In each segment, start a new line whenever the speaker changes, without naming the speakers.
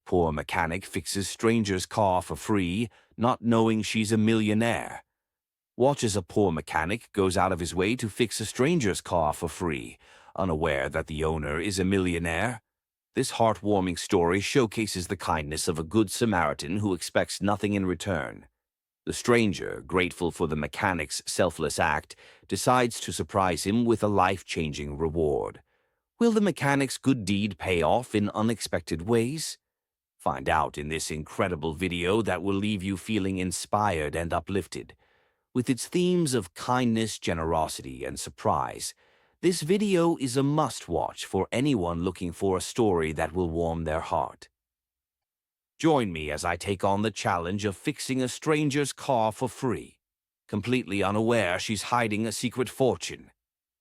Poor mechanic fixes stranger's car for free, not knowing she's a millionaire. Watch as a poor mechanic goes out of his way to fix a stranger's car for free, unaware that the owner is a millionaire. This heartwarming story showcases the kindness of a good Samaritan who expects nothing in return. The stranger, grateful for the mechanic's selfless act, decides to surprise him with a life-changing reward. Will the mechanic's good deed pay off in unexpected ways? Find out in this incredible video that will leave you feeling inspired and uplifted. With its themes of kindness, generosity, and surprise, this video is a must-watch for anyone looking for a story that will warm their heart. Join me as I take on the challenge of fixing a stranger's car for free, completely unaware she's hiding a secret fortune.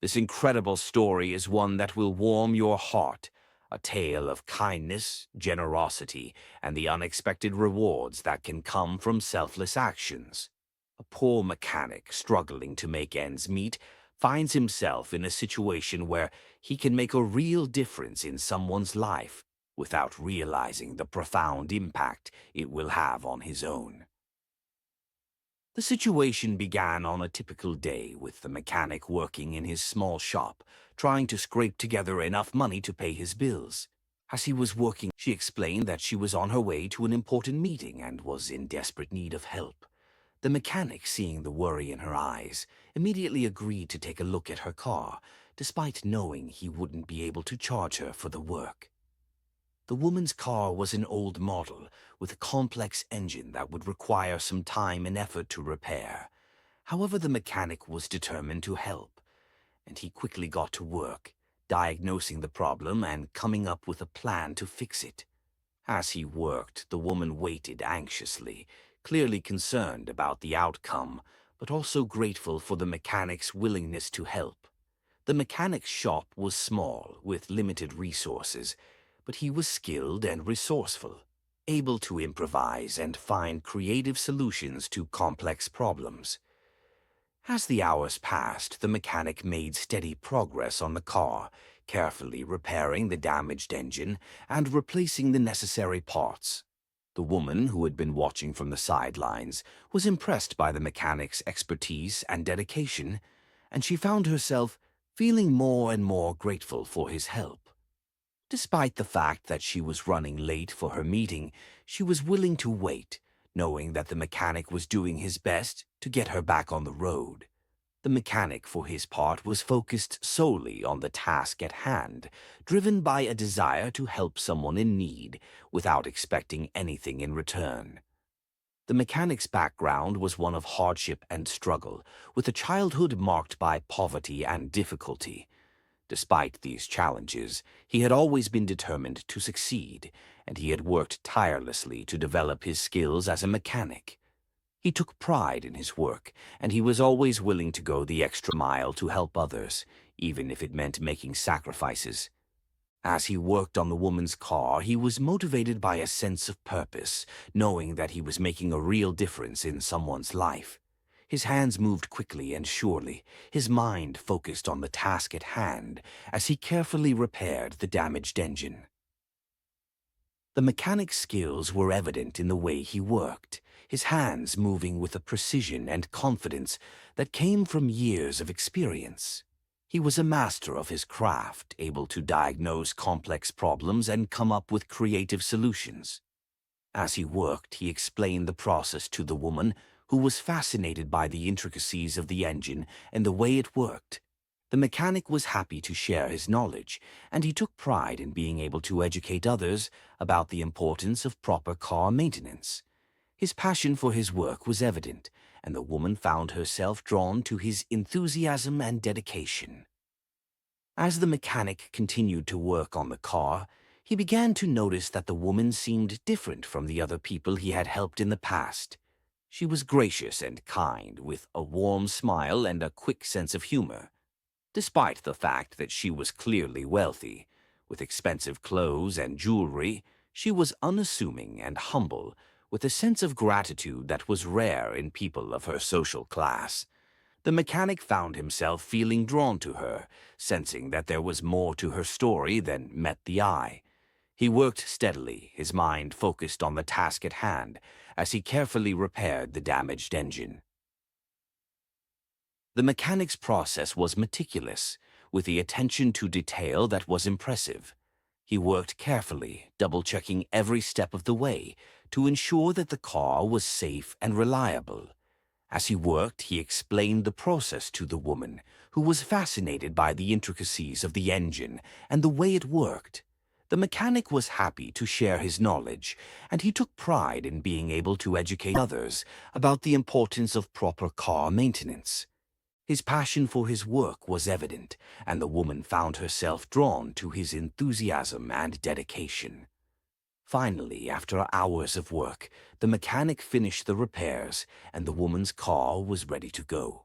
This incredible story is one that will warm your heart, a tale of kindness, generosity, and the unexpected rewards that can come from selfless actions. A poor mechanic struggling to make ends meet finds himself in a situation where he can make a real difference in someone's life without realizing the profound impact it will have on his own. The situation began on a typical day with the mechanic working in his small shop, trying to scrape together enough money to pay his bills. As he was working, she explained that she was on her way to an important meeting and was in desperate need of help. The mechanic, seeing the worry in her eyes, immediately agreed to take a look at her car, despite knowing he wouldn't be able to charge her for the work. The woman's car was an old model with a complex engine that would require some time and effort to repair. However, the mechanic was determined to help, and he quickly got to work, diagnosing the problem and coming up with a plan to fix it. As he worked, the woman waited anxiously, clearly concerned about the outcome, but also grateful for the mechanic's willingness to help. The mechanic's shop was small, with limited resources, but he was skilled and resourceful, able to improvise and find creative solutions to complex problems. As the hours passed, the mechanic made steady progress on the car, carefully repairing the damaged engine and replacing the necessary parts. The woman, who had been watching from the sidelines, was impressed by the mechanic's expertise and dedication, and she found herself feeling more and more grateful for his help. Despite the fact that she was running late for her meeting, she was willing to wait, knowing that the mechanic was doing his best to get her back on the road. The mechanic, for his part, was focused solely on the task at hand, driven by a desire to help someone in need without expecting anything in return. The mechanic's background was one of hardship and struggle, with a childhood marked by poverty and difficulty. Despite these challenges, he had always been determined to succeed, and he had worked tirelessly to develop his skills as a mechanic. He took pride in his work, and he was always willing to go the extra mile to help others, even if it meant making sacrifices. As he worked on the woman's car, he was motivated by a sense of purpose, knowing that he was making a real difference in someone's life. His hands moved quickly and surely, his mind focused on the task at hand as he carefully repaired the damaged engine. The mechanic's skills were evident in the way he worked, his hands moving with a precision and confidence that came from years of experience. He was a master of his craft, able to diagnose complex problems and come up with creative solutions. As he worked, he explained the process to the woman, who was fascinated by the intricacies of the engine and the way it worked. The mechanic was happy to share his knowledge, and he took pride in being able to educate others about the importance of proper car maintenance. His passion for his work was evident, and the woman found herself drawn to his enthusiasm and dedication. As the mechanic continued to work on the car, he began to notice that the woman seemed different from the other people he had helped in the past. She was gracious and kind, with a warm smile and a quick sense of humor. Despite the fact that she was clearly wealthy, with expensive clothes and jewelry, she was unassuming and humble, with a sense of gratitude that was rare in people of her social class. The mechanic found himself feeling drawn to her, sensing that there was more to her story than met the eye. He worked steadily, his mind focused on the task at hand, as he carefully repaired the damaged engine. The mechanic's process was meticulous, with the attention to detail that was impressive. He worked carefully, double-checking every step of the way to ensure that the car was safe and reliable. As he worked, he explained the process to the woman, who was fascinated by the intricacies of the engine and the way it worked. The mechanic was happy to share his knowledge, and he took pride in being able to educate others about the importance of proper car maintenance. His passion for his work was evident, and the woman found herself drawn to his enthusiasm and dedication. Finally, after hours of work, the mechanic finished the repairs, and the woman's car was ready to go.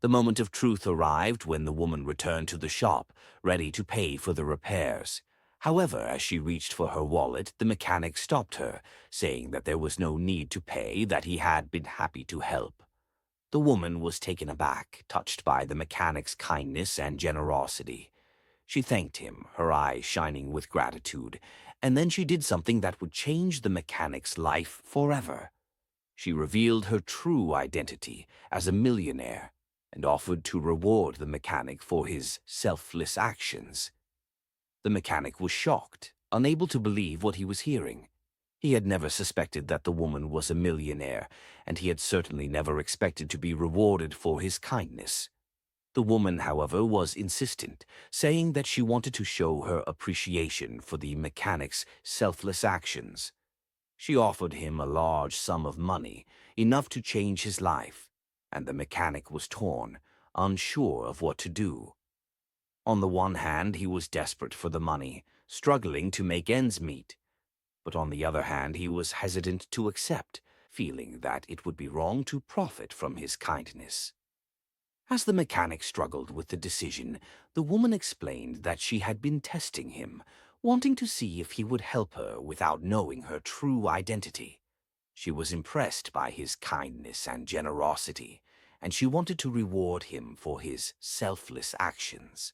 The moment of truth arrived when the woman returned to the shop, ready to pay for the repairs. However, as she reached for her wallet, the mechanic stopped her, saying that there was no need to pay, that he had been happy to help. The woman was taken aback, touched by the mechanic's kindness and generosity. She thanked him, her eyes shining with gratitude, and then she did something that would change the mechanic's life forever. She revealed her true identity as a millionaire and offered to reward the mechanic for his selfless actions. The mechanic was shocked, unable to believe what he was hearing. He had never suspected that the woman was a millionaire, and he had certainly never expected to be rewarded for his kindness. The woman, however, was insistent, saying that she wanted to show her appreciation for the mechanic's selfless actions. She offered him a large sum of money, enough to change his life, and the mechanic was torn, unsure of what to do. On the one hand, he was desperate for the money, struggling to make ends meet. But on the other hand, he was hesitant to accept, feeling that it would be wrong to profit from his kindness. As the mechanic struggled with the decision, the woman explained that she had been testing him, wanting to see if he would help her without knowing her true identity. She was impressed by his kindness and generosity, and she wanted to reward him for his selfless actions.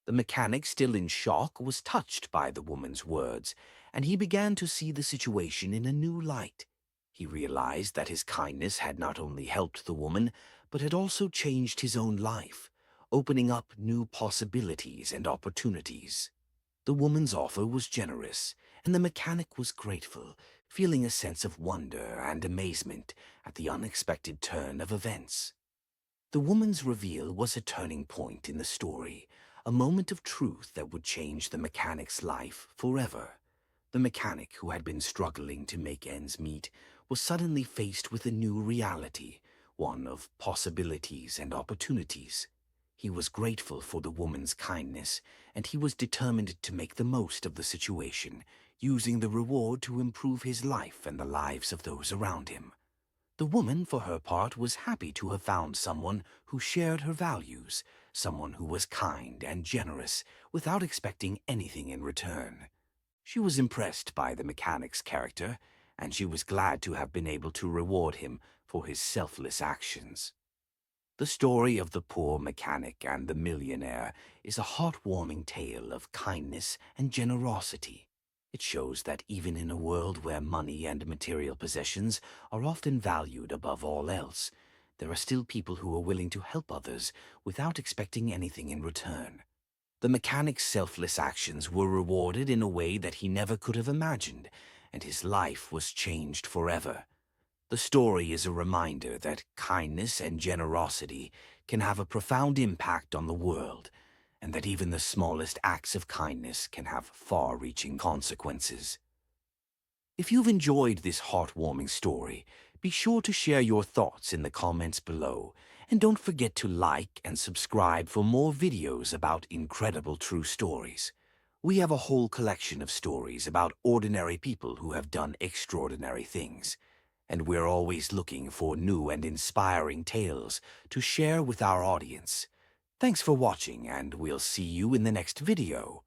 The mechanic, still in shock, was touched by the woman's words, and he began to see the situation in a new light. He realized that his kindness had not only helped the woman, but had also changed his own life, opening up new possibilities and opportunities. The woman's offer was generous, and the mechanic was grateful, feeling a sense of wonder and amazement at the unexpected turn of events. The woman's reveal was a turning point in the story, a moment of truth that would change the mechanic's life forever. The mechanic, who had been struggling to make ends meet, was suddenly faced with a new reality, one of possibilities and opportunities. He was grateful for the woman's kindness, and he was determined to make the most of the situation, using the reward to improve his life and the lives of those around him. The woman, for her part, was happy to have found someone who shared her values, someone who was kind and generous without expecting anything in return. She was impressed by the mechanic's character, and she was glad to have been able to reward him for his selfless actions. The story of the poor mechanic and the millionaire is a heartwarming tale of kindness and generosity. It shows that even in a world where money and material possessions are often valued above all else, there are still people who are willing to help others without expecting anything in return. The mechanic's selfless actions were rewarded in a way that he never could have imagined, and his life was changed forever. The story is a reminder that kindness and generosity can have a profound impact on the world, and that even the smallest acts of kindness can have far-reaching consequences. If you've enjoyed this heartwarming story, be sure to share your thoughts in the comments below, and don't forget to like and subscribe for more videos about incredible true stories. We have a whole collection of stories about ordinary people who have done extraordinary things, and we're always looking for new and inspiring tales to share with our audience. Thanks for watching, and we'll see you in the next video.